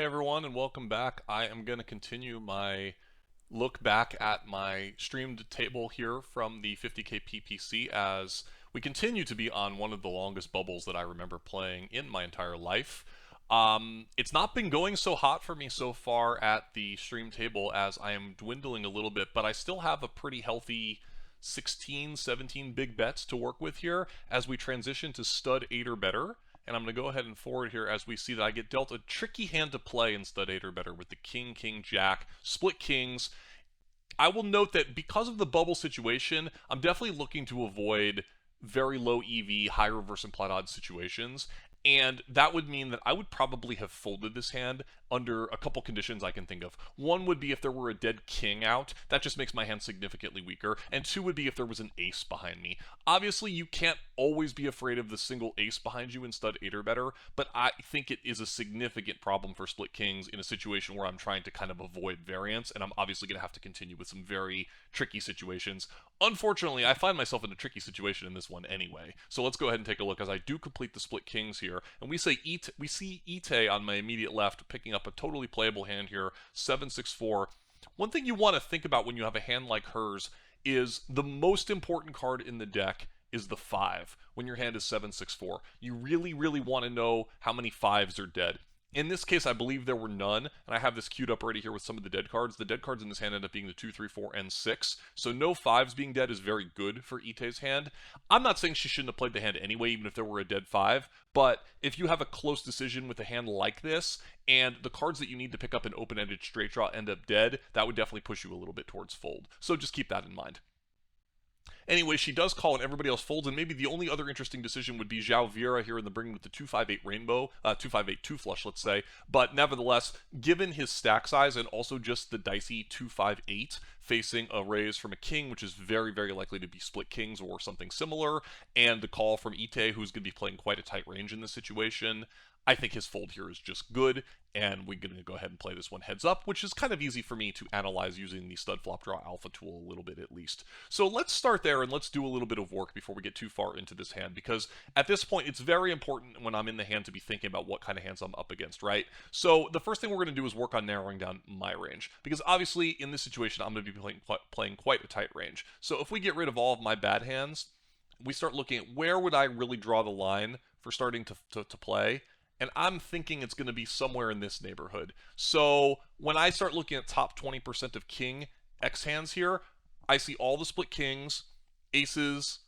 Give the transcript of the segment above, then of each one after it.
Hey everyone, and welcome back. I am going to continue my look back at my streamed table here from the 50K PPC as we continue to be on one of the longest bubbles that I remember playing in my entire life. It's not been going so hot for me so far at the stream table as I am dwindling a little bit, but I still have a pretty healthy 16, 17 big bets to work with here as we transition to stud 8 or better. And I'm going to go ahead and forward here as we see that I get dealt a tricky hand to play in stud 8 or better with the king, king, jack, split kings. I will note that because of the bubble situation, I'm definitely looking to avoid very low EV, high reverse implied odds situations. And that would mean that I would probably have folded this hand under a couple conditions I can think of. One would be if there were a dead king out, that just makes my hand significantly weaker. And two would be if there was an ace behind me. Obviously, you can't always be afraid of the single ace behind you in stud 8 or better, but I think it is a significant problem for split kings in a situation where I'm trying to kind of avoid variance, and I'm obviously going to have to continue with some very tricky situations. Unfortunately, I find myself in a tricky situation in this one anyway. So let's go ahead and take a look as I do complete the split kings here. And we see Ite on my immediate left picking up a totally playable hand here, 7-6-4. One thing you want to think about when you have a hand like hers is the most important card in the deck is the 5 when your hand is 7-6-4. You really, really want to know how many 5s are dead. In this case, I believe there were none, and I have this queued up already here with some of the dead cards. The dead cards in this hand end up being the 2, 3, 4, and 6, so no 5s being dead is very good for Ite's hand. I'm not saying she shouldn't have played the hand anyway, even if there were a dead 5, but if you have a close decision with a hand like this, and the cards that you need to pick up in open-ended straight draw end up dead, that would definitely push you a little bit towards fold. So just keep that in mind. Anyway, she does call and everybody else folds, and maybe the only other interesting decision would be Zhao Vieira here in the bring with the 258 rainbow, 258 2 flush, let's say. But nevertheless, given his stack size and also just the dicey 258 facing a raise from a king, which is very, very likely to be split kings or something similar, and the call from Ite, who's going to be playing quite a tight range in this situation, I think his fold here is just good, and we're going to go ahead and play this one heads up, which is kind of easy for me to analyze using the StudFlopDraw Alpha tool a little bit at least. So let's start there and let's do a little bit of work before we get too far into this hand, because at this point it's very important when I'm in the hand to be thinking about what kind of hands I'm up against, right? So the first thing we're going to do is work on narrowing down my range, because obviously in this situation I'm going to be playing quite a tight range. So if we get rid of all of my bad hands, we start looking at where would I really draw the line for starting to play. And I'm thinking it's going to be somewhere in this neighborhood. So when I start looking at top 20% of king X hands here, I see all the split kings, aces,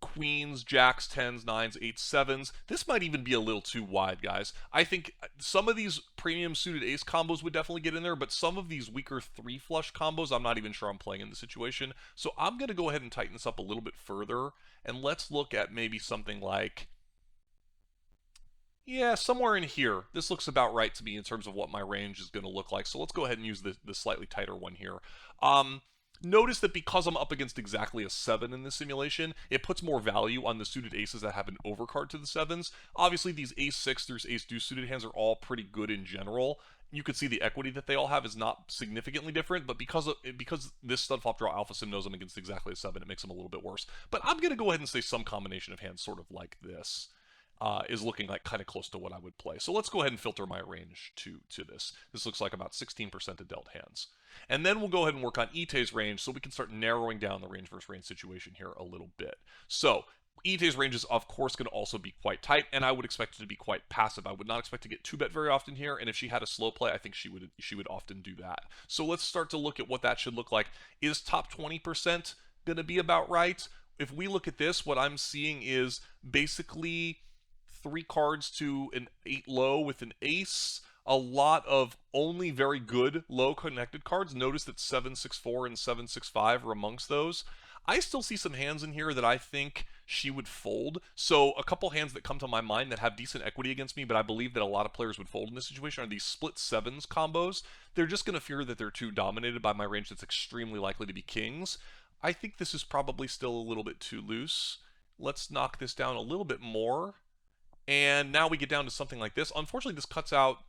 queens, jacks, 10s, 9s, 8s, 7s. This might even be a little too wide, guys. I think some of these premium suited ace combos would definitely get in there, but some of these weaker 3 flush combos, I'm not even sure I'm playing in the situation. So I'm going to go ahead and tighten this up a little bit further, and let's look at maybe something like, yeah, somewhere in here. This looks about right to me in terms of what my range is going to look like. So let's go ahead and use the slightly tighter one here. Notice that because I'm up against exactly a 7 in this simulation, it puts more value on the suited aces that have an overcard to the 7s. Obviously, these ace-6 through ace-deuce suited hands are all pretty good in general. You could see the equity that they all have is not significantly different, but because this StudFlopDraw Alpha sim knows I'm against exactly a 7, it makes them a little bit worse. But I'm going to go ahead and say some combination of hands sort of like this. Is looking like kind of close to what I would play. So let's go ahead and filter my range to this. This looks like about 16% of dealt hands. And then we'll go ahead and work on Ite's range so we can start narrowing down the range versus range situation here a little bit. So Ite's range is of course going to also be quite tight, and I would expect it to be quite passive. I would not expect to get 2-bet very often here, and if she had a slow play, I think she would often do that. So let's start to look at what that should look like. Is top 20% going to be about right? If we look at this, what I'm seeing is basically 3 cards to an 8 low with an ace, a lot of only very good low connected cards. Notice that 7-6-4 and 7-6-5 are amongst those. I still see some hands in here that I think she would fold. So a couple hands that come to my mind that have decent equity against me, but I believe that a lot of players would fold in this situation, are these split 7s combos. They're just going to fear that they're too dominated by my range that's extremely likely to be kings. I think this is probably still a little bit too loose. Let's knock this down a little bit more. And now we get down to something like this. Unfortunately, this cuts out,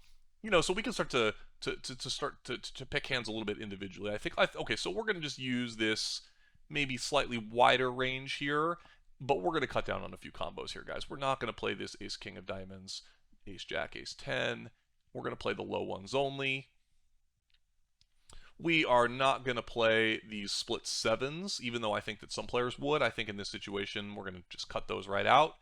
so we can start to pick hands a little bit individually. Okay, so we're going to just use this maybe slightly wider range here, but we're going to cut down on a few combos here, guys. We're not going to play this ace king of diamonds, ace jack, ace 10, We're going to play the low ones only. We are not going to play these split sevens, even though I think that some players would. I think in this situation, we're going to just cut those right out.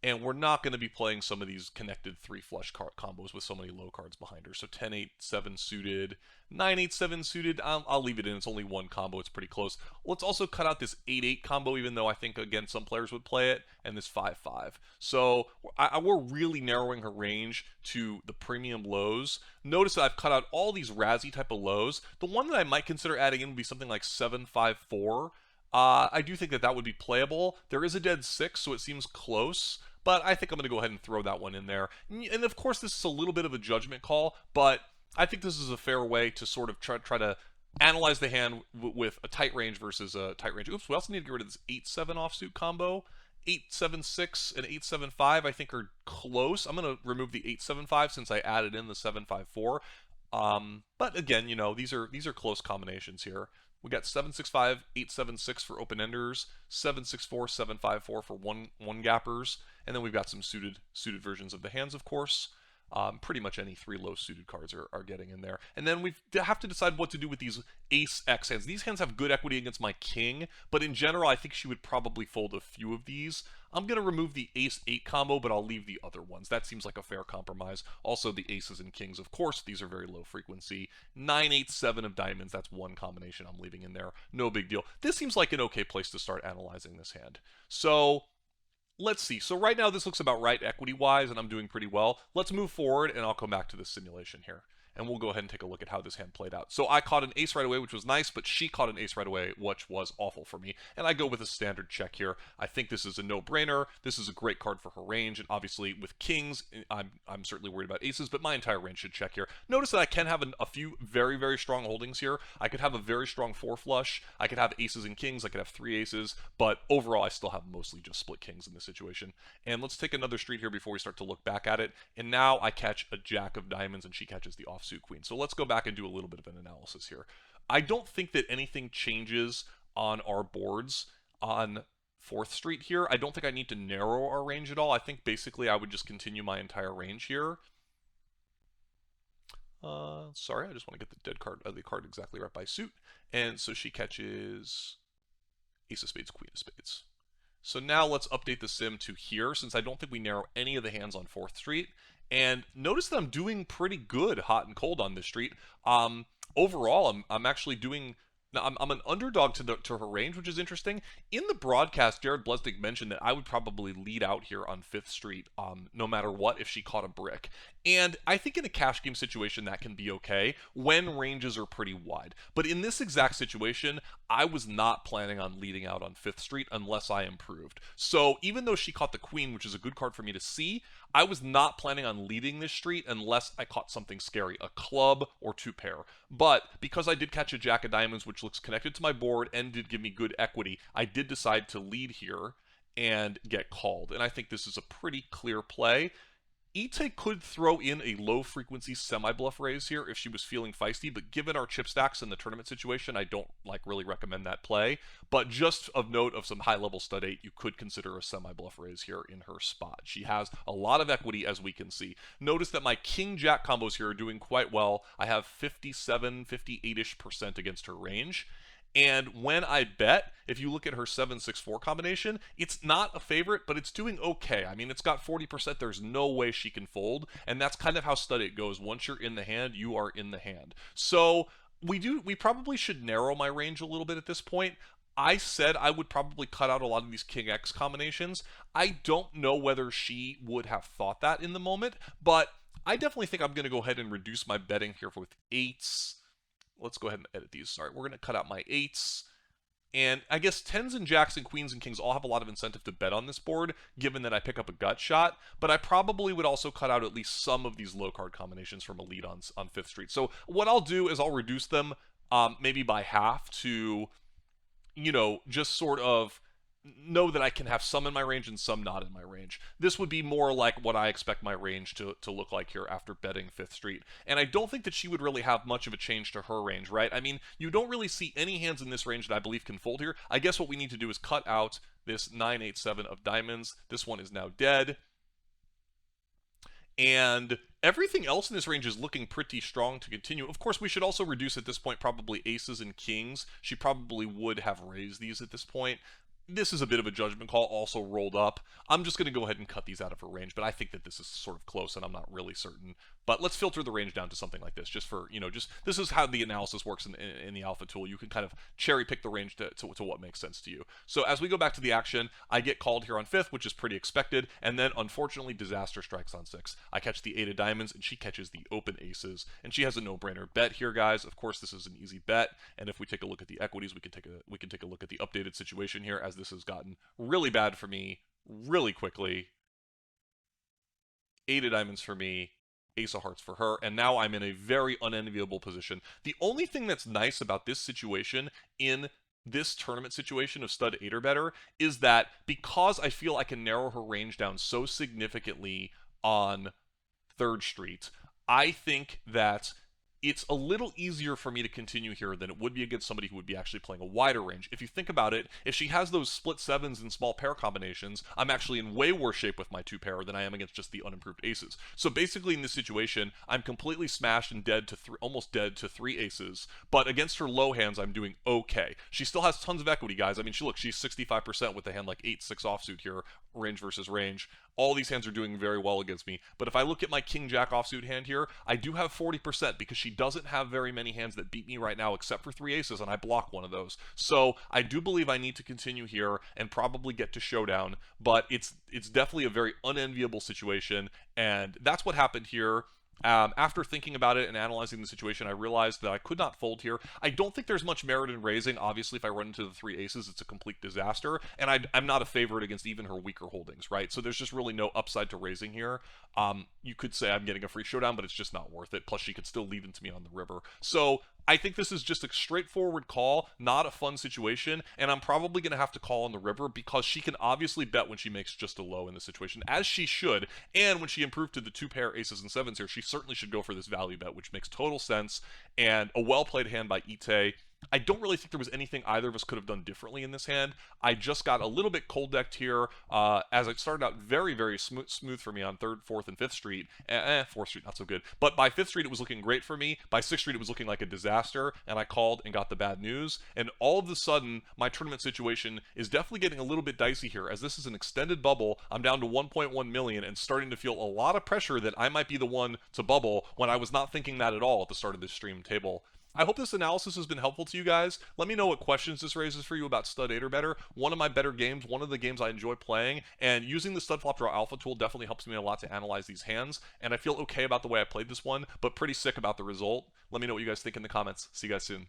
And we're not going to be playing some of these connected 3 flush card combos with so many low cards behind her. So 10-8-7 suited, 9-8-7 suited, I'll leave it in. It's only one combo. It's pretty close. Let's also cut out this 8-8 combo, even though I think, again, some players would play it, and this 5-5. So we're really narrowing her range to the premium lows. Notice that I've cut out all these Razzie type of lows. The one that I might consider adding in would be something like 7-5-4. I do think that that would be playable. There is a dead 6, so it seems close. But I think I'm going to go ahead and throw that one in there. And of course, this is a little bit of a judgment call, but I think this is a fair way to sort of try to analyze the hand with a tight range versus a tight range. Oops, we also need to get rid of this 8-7 offsuit combo. 8-7-6 and 8-7-5 I think are close. I'm going to remove the 8-7-5 since I added in the 7-5-4. But again, you know, these are close combinations here. We got 7-6-5, 8-7-6 for open-enders, 7-6-4, 7-5-4 for one-gappers, and then we've got some suited versions of the hands, of course. Pretty much any 3 low suited cards are getting in there. And then we have to decide what to do with these Ace X hands. These hands have good equity against my King, but in general, I think she would probably fold a few of these. I'm going to remove the Ace 8 combo, but I'll leave the other ones. That seems like a fair compromise. Also, the Aces and Kings, of course, these are very low frequency. 9-8-7 of diamonds, that's one combination I'm leaving in there. No big deal. This seems like an okay place to start analyzing this hand. So let's see. So right now this looks about right equity-wise, and I'm doing pretty well. Let's move forward, and I'll come back to this simulation here. And we'll go ahead and take a look at how this hand played out. So I caught an ace right away, which was nice, but she caught an ace right away, which was awful for me. And I go with a standard check here. I think this is a no-brainer. This is a great card for her range, and obviously with kings, I'm certainly worried about aces, but my entire range should check here. Notice that I can have a few very, very strong holdings here. I could have a very strong 4 flush. I could have aces and kings. I could have 3 aces, but overall I still have mostly just split kings in this situation. And let's take another street here before we start to look back at it. And now I catch a jack of diamonds, and she catches the offsuit queen. So let's go back and do a little bit of an analysis here. I don't think that anything changes on our boards on 4th Street here. I don't think I need to narrow our range at all. I think basically I would just continue my entire range here. Sorry, I just want to get the dead card, the card exactly right by suit. And so she catches ace of spades, queen of spades. So now let's update the sim to here, since I don't think we narrow any of the hands on 4th Street. And notice that I'm doing pretty good hot and cold on this street. Overall, I'm actually doing... Now, I'm an underdog to her range, which is interesting. In the broadcast, Jared Blesnick mentioned that I would probably lead out here on 5th Street, no matter what, if she caught a brick. And I think in a cash game situation, that can be okay when ranges are pretty wide. But in this exact situation, I was not planning on leading out on 5th Street unless I improved. So even though she caught the queen, which is a good card for me to see, I was not planning on leading this street unless I caught something scary, a club or 2 pair. But because I did catch a jack of diamonds, which looks connected to my board and did give me good equity, I did decide to lead here and get called. And I think this is a pretty clear play. Ite could throw in a low-frequency semi-bluff raise here if she was feeling feisty, but given our chip stacks in the tournament situation, I don't really recommend that play. But just of note of some high-level stud 8, you could consider a semi-bluff raise here in her spot. She has a lot of equity, as we can see. Notice that my king-jack combos here are doing quite well. I have 57, 58-ish% against her range. And when I bet, if you look at her 7-6-4 combination, it's not a favorite, but it's doing okay. I mean, it's got 40%. There's no way she can fold. And that's kind of how stud 8 goes. Once you're in the hand, you are in the hand. So we probably should narrow my range a little bit at this point. I said I would probably cut out a lot of these King X combinations. I don't know whether she would have thought that in the moment, but I definitely think I'm going to go ahead and reduce my betting here with 8s. Let's go ahead and edit these. Sorry, we're going to cut out my 8s. And I guess 10s and jacks and queens and kings all have a lot of incentive to bet on this board, given that I pick up a gut shot. But I probably would also cut out at least some of these low card combinations from a lead on 5th Street. So what I'll do is I'll reduce them maybe by half to, you know, just sort of know that I can have some in my range and some not in my range. This would be more like what I expect my range to look like here after betting 5th Street. And I don't think that she would really have much of a change to her range, right? I mean, you don't really see any hands in this range that I believe can fold here. I guess what we need to do is cut out this 9-8-7 of diamonds. This one is now dead. And Everything else in this range is looking pretty strong to continue. Of course, we should also reduce at this point probably aces and kings. She probably would have raised these at this point. This is a bit of a judgment call, also rolled up. I'm just going to go ahead and cut these out of her range, but I think that this is sort of close, and I'm not really certain. But let's filter the range down to something like this, just for, just this is how the analysis works in the Alpha tool. You can kind of cherry pick the range to what makes sense to you. So as we go back to the action, I get called here on 5th, which is pretty expected, and then unfortunately disaster strikes on 6. I catch the 8 of diamonds, and she catches the open aces, and she has a no-brainer bet here, guys. Of course, this is an easy bet, and if we take a look at the equities, we can take a look at the updated situation here, as this has gotten really bad for me really quickly. 8 of diamonds for me, ace of hearts for her, and now I'm in a very unenviable position. The only thing that's nice about this situation in this tournament situation of stud 8 or better is that because I feel I can narrow her range down so significantly on 3rd Street, I think that it's a little easier for me to continue here than it would be against somebody who would be actually playing a wider range. If you think about it, if she has those split 7s and small pair combinations, I'm actually in way worse shape with my 2 pair than I am against just the unimproved aces. So basically in this situation, I'm completely smashed and dead to almost dead to 3 aces, but against her low hands, I'm doing okay. She still has tons of equity, guys. I mean, she's 65% with a hand like 8-6 offsuit here, range versus range. All these hands are doing very well against me. But if I look at my king-jack offsuit hand here, I do have 40% because she doesn't have very many hands that beat me right now except for 3 aces, and I block one of those. So I do believe I need to continue here and probably get to showdown, but it's definitely a very unenviable situation, and that's what happened here. After thinking about it and analyzing the situation, I realized that I could not fold here. I don't think there's much merit in raising. Obviously, if I run into the 3 aces, it's a complete disaster, and I'm not a favorite against even her weaker holdings, right? So there's just really no upside to raising here. You could say I'm getting a free showdown, but it's just not worth it. Plus, she could still lead into me on the river. So I think this is just a straightforward call, not a fun situation, and I'm probably going to have to call on the river because she can obviously bet when she makes just a low in this situation, as she should, and when she improved to the 2 pair aces and 7s here, she certainly should go for this value bet, which makes total sense, and a well-played hand by Ite. I don't really think there was anything either of us could have done differently in this hand. I just got a little bit cold decked here, as it started out very, very smooth for me on 3rd, 4th, and 5th Street. 4th Street, not so good. But by 5th Street, it was looking great for me. By 6th Street, it was looking like a disaster, and I called and got the bad news. And all of a sudden, my tournament situation is definitely getting a little bit dicey here, as this is an extended bubble. I'm down to 1.1 million and starting to feel a lot of pressure that I might be the one to bubble when I was not thinking that at all at the start of this stream table. I hope this analysis has been helpful to you guys. Let me know what questions this raises for you about Stud 8 or better. One of my better games, one of the games I enjoy playing, and using the StudFlopDraw Alpha tool definitely helps me a lot to analyze these hands, and I feel okay about the way I played this one, but pretty sick about the result. Let me know what you guys think in the comments. See you guys soon.